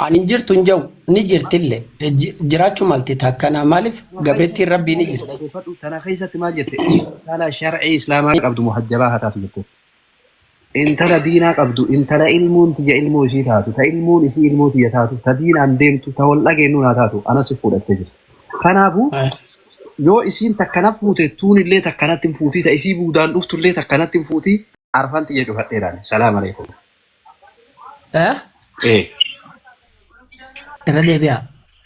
Ani jirtu hin jiru ni jirtillee jiraachuu malti takkana maaliif gabreettiin rabbii ni jirti. Tana keessatti maal jette? Intala shar'ii islaamaa qabdu muhajjabaa haa taatu jette. Intala diinaa qabdu intala ilmuun tiyya ilmoo ishii taatu ta ilmuun isii ilmoo tiyya taatu ta diinaan deemtu ta wal dhageennuun haa taatu anas fuudhattee jirti. Kanaafuu yoo isiin takkana fuute tuunillee takkanatti hin fuutii ta isii buudaan dhuftullee takkanatti hin fuutii arfan tiyya cufadheedhaan. Salaam alaikum. Irra deebi'a.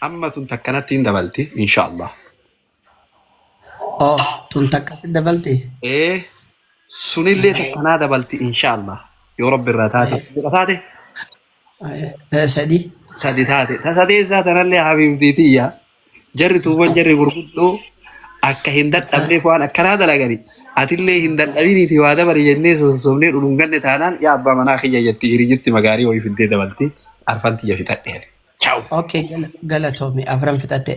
Amma tun takkanatti hin dabalti inshaallah. Tun takkasi dabalti. Sunillee takkanaa dabalti inshaallah. Yoo rabbi irraa taate. Taate? Sadi. Sadi taate. Ta sadeessaa tanallee habiibtiitiyya. Jarri tuuban jarri gurguddoo akka hin dadhabneef waan akkanaa dalagani. Atillee hin dadhabiniiti waa dabali jennee sossobnee dhudhunganne taanaan yaa abbaa manaa kiyya jetti hiriyyatti magaarii wayii fiddee dabalti. Arfan tiyya fixadheen. Ciao. Okay, galatoomii afran fixatte.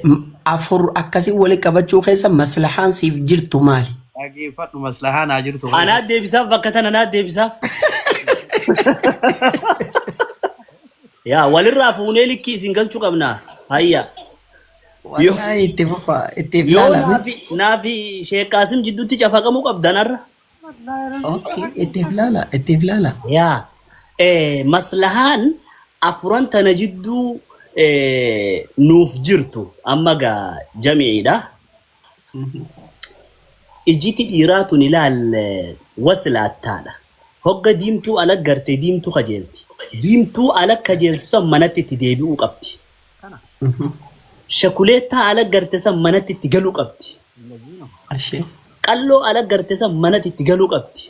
Afur akkasii wali qabachuu keessa maslahaan siif jirtu maali? Dhageeffadhu maslahaa naa jirtu. Anaa deebisaaf bakka tana anaa deebisaaf. Yaa walirraa fuunee likkii isin galchuu qabnaa. Hayya. Wallahi itti fufa itti filala. Naafi Sheekh Qaasim jidduutti cafaqamuu qabdanarra. Okay, itti filala. Yaa. Maslahaan afuran tana jidduu nuuf jirtu amma gaa jamiidha. Ijiti dhiiraatun ilaal waslaattaadha. Hogga diimtuu ala gartee diimtuu kajeelti. Diimtuu ala kajeeltu san manatti itti deebi'uu qabdi. Shakuleettaa ala garte san manatti itti galuu qabdi. Qalloo ala garte san manatti itti galuu qabdi.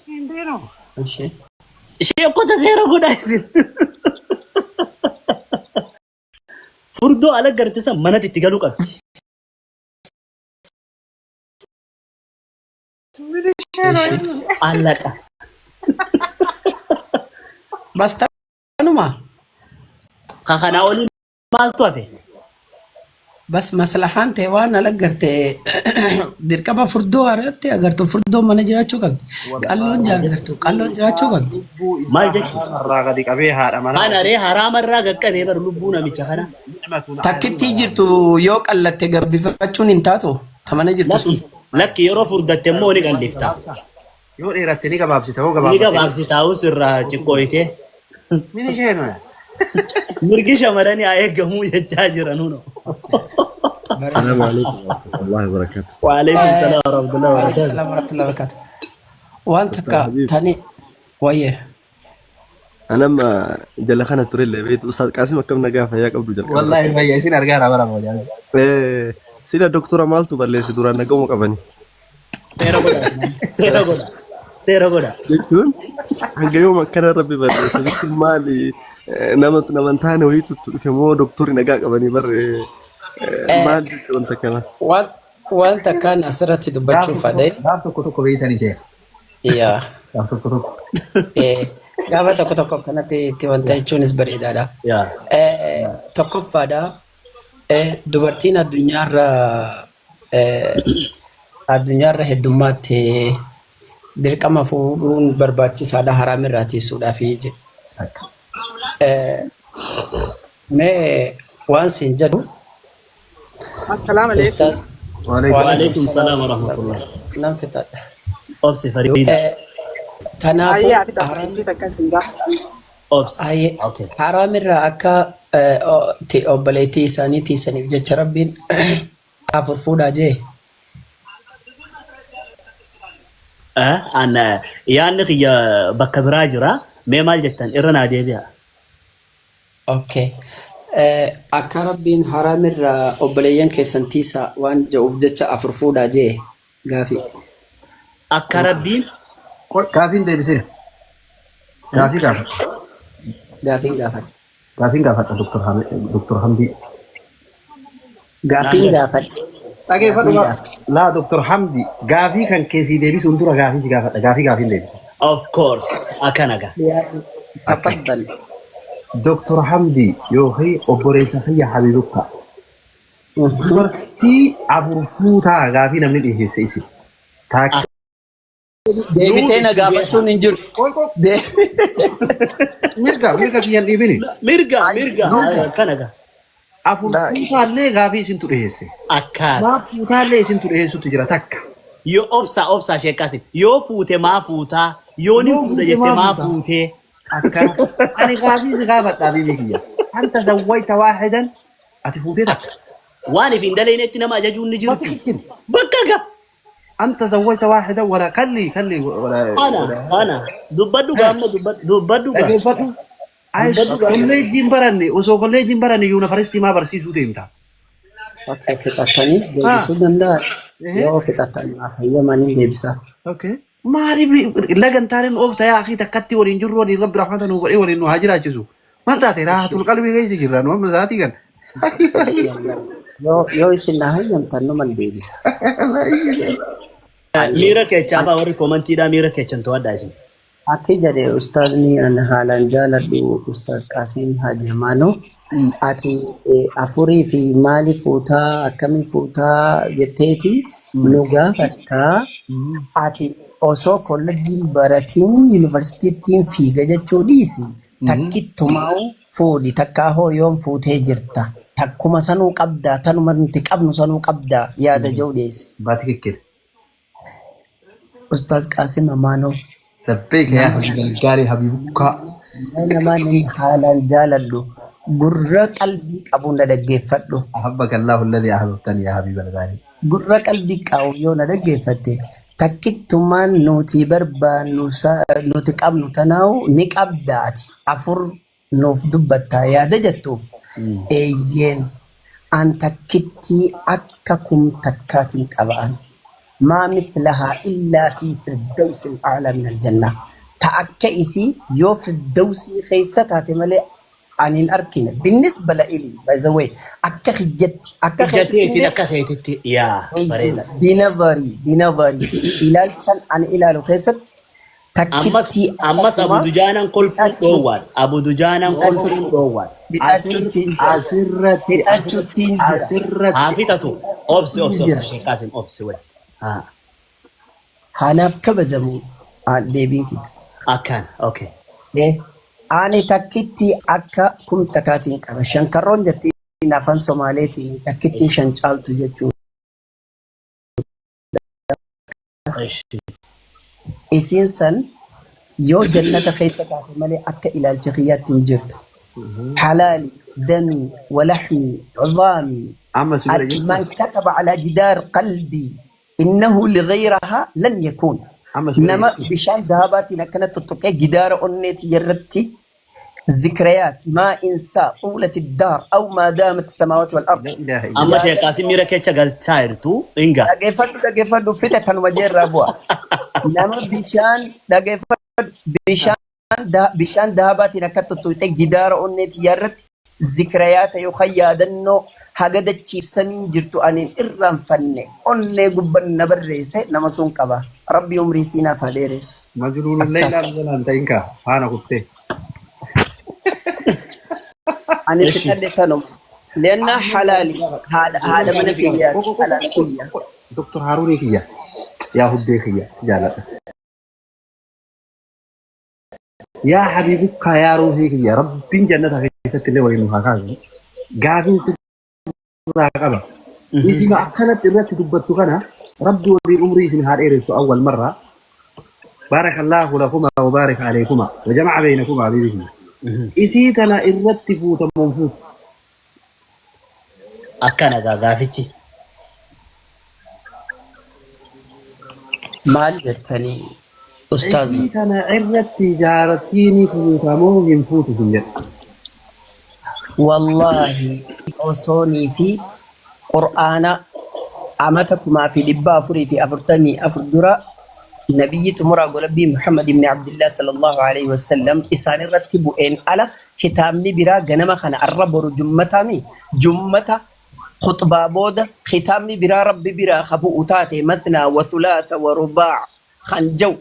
Ishee akkota seera godhaa isin. Furdoo ala garte san manatti itti galuu qabdi. Allaqa. Basta kanuma. Kakanaa olii maaltu hafe? Bas maslahaan ta'e waan ala gartee dirqama furdoo irratti agartu furdoo mana jiraachuu qabdi. Qalloon jaagartu qalloon jiraachuu qabdi. Maal jechuudha? Irraa gadi qabee haadha manaa. Kana ree haraamarraa gaqqabee bar lubbuu namicha kana. Takkitti jirtu yoo qallatte gabbifachuun hin taatu ta mana jirtu sun. Lakki yeroo furdatte immoo ni qallifta. Yoo dheeratte ni gabaabsita hoo Ni gabaabsita. gabaabsita ta'us irraa ciqqooyitee. Mini sheenu. Mirgi shamaranii haa eegamuu jechaa jiran huno. السلام عليكم ورحمة الله وبركاته. وعليكم السلام ورحمة الله وبركاته. السلام ورحمة الله وبركاته. وانت تاني ويه. أنا ما جل خانة تري اللي بيت أستاذ قاسم كم نجاح يا قبل جل. والله ما يسين أرجع برا موجود. سيلا دكتورة مالتو برليس دوران نجوم كبني. سيرا غودا. دكتور هنجا يوم كان ربي برليس دكتور مالي نمت ثاني ويتو شمو دكتور نجاح كبني بر مال دكتور أنت كمان. وانت كان أسرت دبتشو فدي. دافت كتوك بيتاني جه. Iya. Daftar kutub. Gaafa tokko tokko kanatti itti wanta jechuunis bareedaadha. Tokkoffaadha. Dubartiin addunyaarra heddummaatti dirqama fuudhuun barbaachisaadha haraamirraa tiisuudhaaf jedhu. Mee waan siin jedhu. Assalamu alaikum. وعليكم السلام ورحمة الله. Nan fixadha. أوبس فريدة. Kanaafuu أوبس. أوكي. haraamirraa akka obboleettii isaanii tiisaniif jecha rabbiin afur fuudhaa jee. أنا يعني يا بكبراجرا ما مال جتان إرنا ديبيا. Okay. Akka rabbiin haraamirraa obboleeyyan keessan tiisaa waan jedhuuf jecha afur fuudhaa jee gaafii. أكربين. Gaafin deebisee. Gaafii gaafa. Gaafiin gaafadha. Gaafin gaafadha Dr. Hamdi. Gaafiin gaafadha. Dhageeffadhu laa Dr. Hamdi gaafii kan keessii deebisuun dura gaafii si gaafadha. Gaafin deebise. Of course. أكنجا. Tafaddal. Dr. Hamdi yookiin obboleessa fayyaa Habibukka. Dubartii afur fuutaa gaafii namni dhiyeesse isi. deebitee na gaafachuun hin jiru. Qoy qoy. De- Mirga kiyyan dhiibini. mirga kana ga Afur fuutaallee gaafii isintu dhiyeesse. akkas Maaf fuutaallee isintu dhiyeessutti jira takka. yo obsa sheekasin yoo fuute maa fuutaa yoo ni Yoo fuuta fuute jette maa maa fuuta? fuutee Akkana. Ani gaafii si gaafadhaa bibi kiyya. Anta zawwayta waahidan ati fuutee takka. waan if hin daleenetti nama ajajuun ni jirti Bakki bakka ga أنت زوجت واحدة ولا خلي ولا ana dubbadhu gaamma dubbadhu gaa أجل عايش كلية براني وسو كلية براني يونا فرستي ما برسي سوتيمتا Okay, fixattanii deebisuu danda'a. Yoo fixattan fayyamanii deebisa. أوكي ما أعرف لكن تارين أوفتا يا أخي تكتي ولين جرو ولين رب رحمة نوبري ولين نهاجر أجلسوا ما أنت راحة القلب غير جيران وهم ذاتي كان Yoo isin na hayyamtan numan deebisa. miira keechaa faa warri koomantiidhaa miira keechan to'adhaa isin Akka jedhe ustaazni an haalaan jaaladhu ustaaz Qaasiim Haji Amaanoo. Ati afurii fi maali fuutaa akkamii fuutaa jetteeti nu gaafattaa. Ati osoo kolleejjiin baratiin yuunivarsiitiittiin fiiga jechuu dhiisi. Takkittumaa'u fuudhi takkaa hoo yoon fuutee jirta. Takkuma sanuu qabdaa tanuma nuti qabnu sanuu qabdaa yaada jedhu dhiyeesse. باتي كده Ustaaz Qaasiim Amaanoo. سبيك يا أخي قالي حبيبك Namaa inni haalaan jaaladhu gurra qalbii qabu na dhaggeeffadhu. أحبك الله الذي أحببتني يا حبيب الغالي Gurra qalbii qabu yoo na dhaggeeffatte takkittumaan nuti barbaannu nuti qabnu tanaawu ni qabdaati. Afur nuuf dubbattaa yaada jettuuf eeyyeen an takkittii akka kum takkaatiin qaba'an. ما مثلها إلا في الفردوس الأعلى من الجنة تأكا إسي يو فردوسي خيستها تملي عن الأركنة بالنسبة لإلي بزوي أكا خجتي أكا ijjateetiin خجتي akka feetetti yaa bareeda بنظري إلى كان عن إلى الخيست تكتي ammas abu dujaanan kolfuun dhoowwaan abu dujaanan kolfuun dhoowwaan أسرت أسرت haa fixatu obsi sheekaasin obsi wal haa هناف كبدمو ديبينكي akkaan okay Ani takkitti akka kum takaatiin qaba. Shankarroon jettiin afaan Somaaleetiin takkitti shan caaltu jechuudha. Isiin san yoo jannata keessa taate malee akka ilaalcha kiyyaatti hin jirtu. Halaali, damii, walaxmii, cidaamii. أما سورة من كتب على جدار قلبي إنه لغيرها لن يكون. أما نما بشان ذهباتي كانت تتوقع جدار أنيتي يرتي ذكريات ما إنسى طولة الدار أو ما دامت السماوات والأرض. لا إله إلا amma sheekaasin miira keecha galchaa jirtu inga دقيفدو فتة وجير ربوا نما بشان ذهباتي كانت تتوقع جدار أنيتي يرتي ذكريات يخيادنو hagada ciibsamiin jirtu anin irraan fanne onnee gubban na barreesse nama sun qaba rabbi umrii siinaaf haa dheeressu. مجنون الليل أنزل أنت إنك أنا قلت Ani fitadhe kanuma leenna halaali haadha mana fiyyaati halaal kiyya. دكتور هاروني كيا يا هدي كيا سجالة يا حبيبك يا روحي كيا ربي جنة خيسة اللي وين هاكا قافي راقبة إذا ما أكلت الرات دبتو غنا ربي ولي أمري اسم هذا إيرسو أول مرة بارك الله لكما وبارك عليكما وجمع بينكما بإذنه إذا تنا الرات فوت منفوت akkana gaafichi Maal jettanii ustaaz? إذا تنا الرات تجارتيني فوت مو ينفوت في الجنة Wallahi osoonii fi qur'aana amatakumaa fi dhibba afurii fi afurtamii afur dura nabiyyi xumuraa golabbii Muhammad ibn Abdillah sallallahu alaihi wasallam isaan irratti bu'een ala kitaabni biraa ganama kana arra boru jummata khutbaa booda kitaabni biraa rabbi biraa qabu'u taate matnaa wa thulaatha wa rubaac kan jaw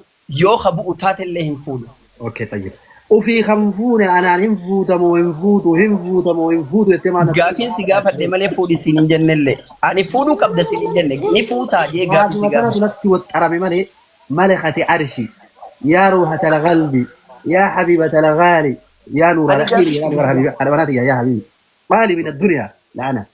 yoo qabu'u taate illee hin fuudhu. اوكي طيب وفي خنفوني انا نفوت مو ينفوت وهنفوت مو ينفوت يتمانا Gaafiin si gaafadhe malee fuudhi siin hin jennellee. Ani fuudhuu qabda siin hin jenne. Ni fuutaa jee gaafii si ما gaafadhe. تلتي والترمي مالي ملكة عرشي يا روحة القلب يا حبيبة الغالي يا نور أنا الأخير يا جاب نور حبيبي حبيبتي يا حبيبي مالي من الدنيا لا أنا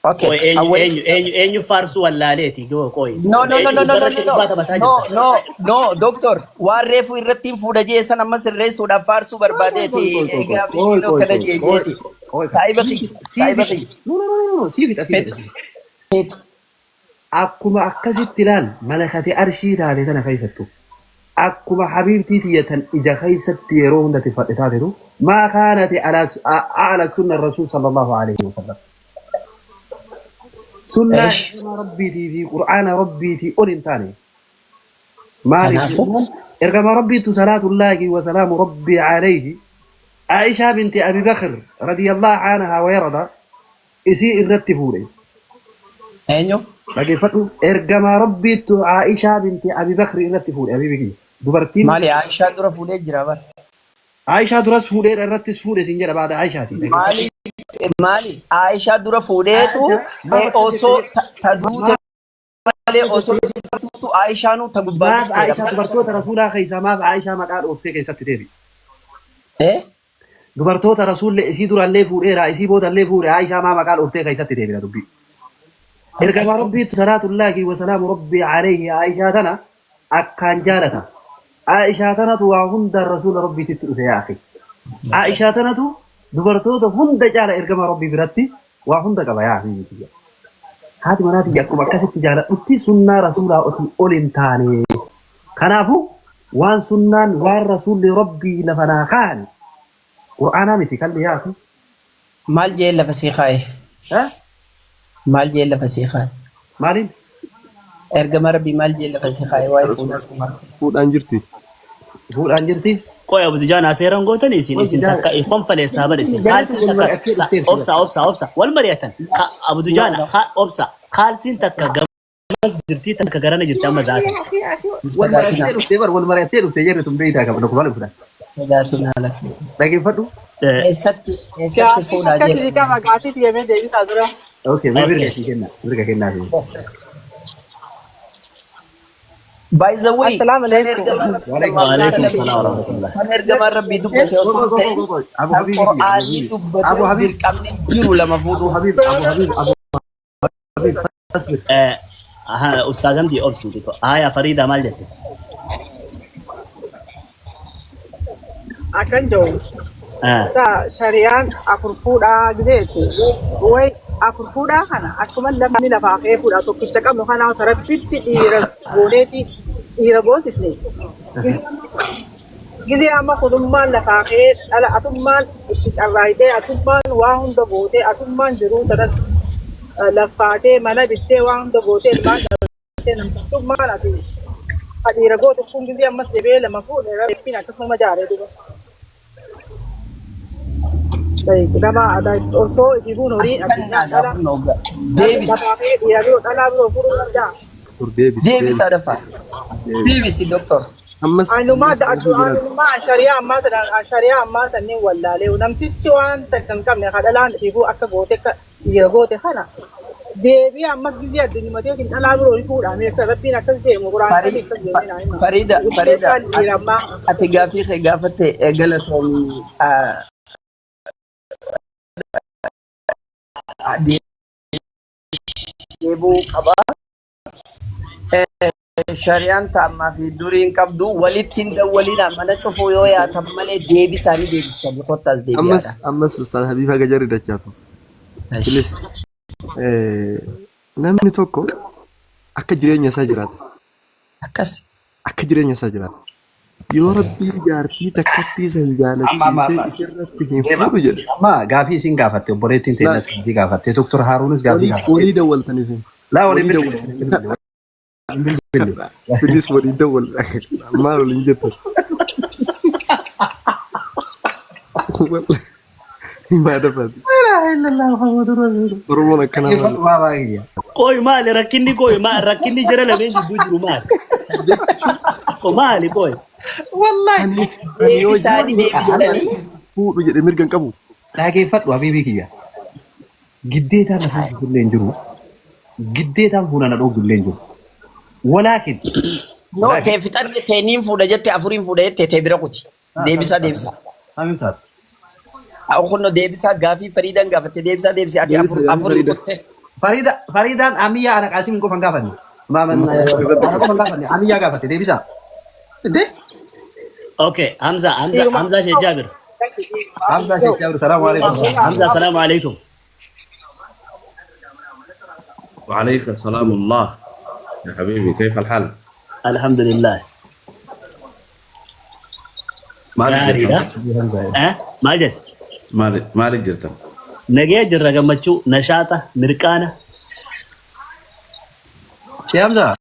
اوكي Koy اول enyu farsu wallaleeti go koy. no no no no no no Barra no kee baata bataa no jirta. no no doctor waan reefu irratti fuudha jeesan amma sirreessuudhaaf faarsuu barbaadeeti egaa viidiyoo kana jeejeeti saayiba xiyyi no no no no سيفت pet أسيفت pet akkuma akkasitti ilaal malakati arshii taate tana keessattu akkuma habiibtii tiyyatan ija keessatti yeroo hundatti fadhe taatetu maa kaanati ala sunna rasuul sallallahu alaihi wasallam sunna ايش rabbiitii fi qur'aana rabbiitii ol hin taane maaliif كنافو ergama rabbiitu salaatullaahi wa salaamu rabbii alayhi عائشة بنت أبي بكر رضي الله عنها ويرضى إسي الرتي فوري اينو لكن فتو إرجما ربي تو عائشة بنت أبي بكر الرتي فوري أبي بكر دبرتين مالي عائشة دورة فوله جرابر عائشة درس فوري الرتي فوري سنجرا بعد عائشة تي مالي عائشة دورة فوله تو اوسو تدوت مالي اوسو تو عائشة نو تقبل ما عائشة دبرتوتا رسولها خيسا ما عائشة ما قال أوفتي كيسا تتيبي ايه دبرتوتا رسول إسي دور اللي فوري رئيسي بود اللي فوري عائشة ما قال أوفتي كيسا تتيبي ربي إرجما ربي صلاة الله وسلام ربي عليه عائشة تنا أكان جالتا عائشة تنا تو هند الرسول ربي تتروف يا أخي عائشة تنا تو دبرتو تو هند جال إرجما ربي برتي وهند كبا يا أخي هذه مناتي يكون كسر تجارة أتي سنة رسول أتي أولين تاني كنافو وان سنة وان رسول ربي لفنا خان وأنا متكلم يا أخي مال جيل فسيخاي ها مال جيل فسيخاي مالين ارجع ربي مال جيل فسيخاي واي فونا سمار fuudhaan jirti. هو الأنجرتي Koy Abu Dujaan aseeran gootan isin takka ikon falee saabar isin kaalsin takka obsa wal mari'atan Abu Dujaan obsa kaalsin takka gamas jirti takka garana jirti amma zaata. والمرأتين وتجري بيتها كمان نقبل فلان جاتنا لك لكن فدو ايست فونا Akkasii جيل kama gaafii deemee deebisaa dura. اوكي ما برجع كنا باي ذا واي Assalaamu alaikum. Waalaikum salaam wa rahmatullah. kan ergama rabbi dubbate osoo ta'e أبو kan حبيب qur'aanii أبو dubbate حبيب dirqamni jiru lama أبو fuudhu حبيب أبو حبيب أبو حبيب أصبر Ustaazam di obsi diko. Aya Farida maal jette? Akkan jiru. Shari'aan afur fuudhaa gideetti. Way afur fuudhaa kana akkuma lamni lafaa ka'ee fuudhaa tokkicha qabnu kana tarabbitti dhiira boosisne. Gizee amma kutummaan lafaa ka'ee dhala atummaan itti carraayitee atummaan waa hunda gootee atummaan jiruu tanas laffaatee mana bittee waa hunda gootee ilmaan dhalatee namtottummaan ati dhiira goote kun gizee ammas deebee lama fuudhee rabbiin akkasuma jaaree duba. Nama osoo itti bu'uun horii addunyaa dhala deebis lafaa ka'ee dhiira biroo dhalaa biroo fuudhuu danda'a. deebis adafa deebisi doktor Ammas Anumaa shari'aa ammaa sanneen wallaalee namtichi waan takka hin qabne kadhalaan ifuu akka goote akka dhiira goote kana deebii ammas gizee addunyaa yookiin dhalaa biroo fuudhamee akka rabbiin akkas deemu quraanatti akkas deemee farida ati gaafii kee gaafatte galatoomii deebuu qabaa shari'aan taammaa fi duriin qabdu walitti hin dawwalina mana cufuu yoo yaatan malee deebisaanii deebistanii kottaas deebi'aadha. ammas Ustaaz Habiib haga jarri dachaatuuf. Bilis namni tokko akka jireenya isaa jiraata. Akkas Akka jireenya isaa jiraata. Yoo rabbii jaartii takkattii san jaalachiisee isirratti hin fuudhu jedhe. ما قافي سين قافته وبريتين تنس قافي قافته دكتور هارونس قافي قافته Walii dawwaltan isin. لا ولا Walii dawwaltan. Bilis walii dawwal. Maal waliin jettan. Himaadha faati. لا اله الا الله محمد رسول الله Oromoon akkanaa maal. ما هي Koy maali rakkinni koy maal rakkinni jira lameen jidduu jiru maal? Ko maali koy? والله deebisaanii deebistanii Fuudhu jedhe mirga hin qabu. لكن فتوى حبيبي كيا جديتا نفوق كلين جرو جديتا فونا ندوق كلين جرو ولكن No, te fixanne teeniin fuudha jette afuriin fuudha jette te bira kuti. Deebisaa. Hamimtaat. Kunno deebisaa gaafii Fariidaan gaafatte deebisaa ati afurii qotte. Faridaan amiyyaa ana qaasimin qofan gaafanne. Maaman qofan gaafanne amiyyaa gaafatte deebisaa. Inde? Okay, Hamza Sheikh Jabir. Hamza Sheikh Jabir, salaamu alaikum. Hamza, assalamu alaikum. وعليك السلام الله يا حبيبي كيف الحال؟ الحمد لله. ماجد مالك جرتم نجي جرى جمتشو نشاطه مركانه Sheikh Hamza.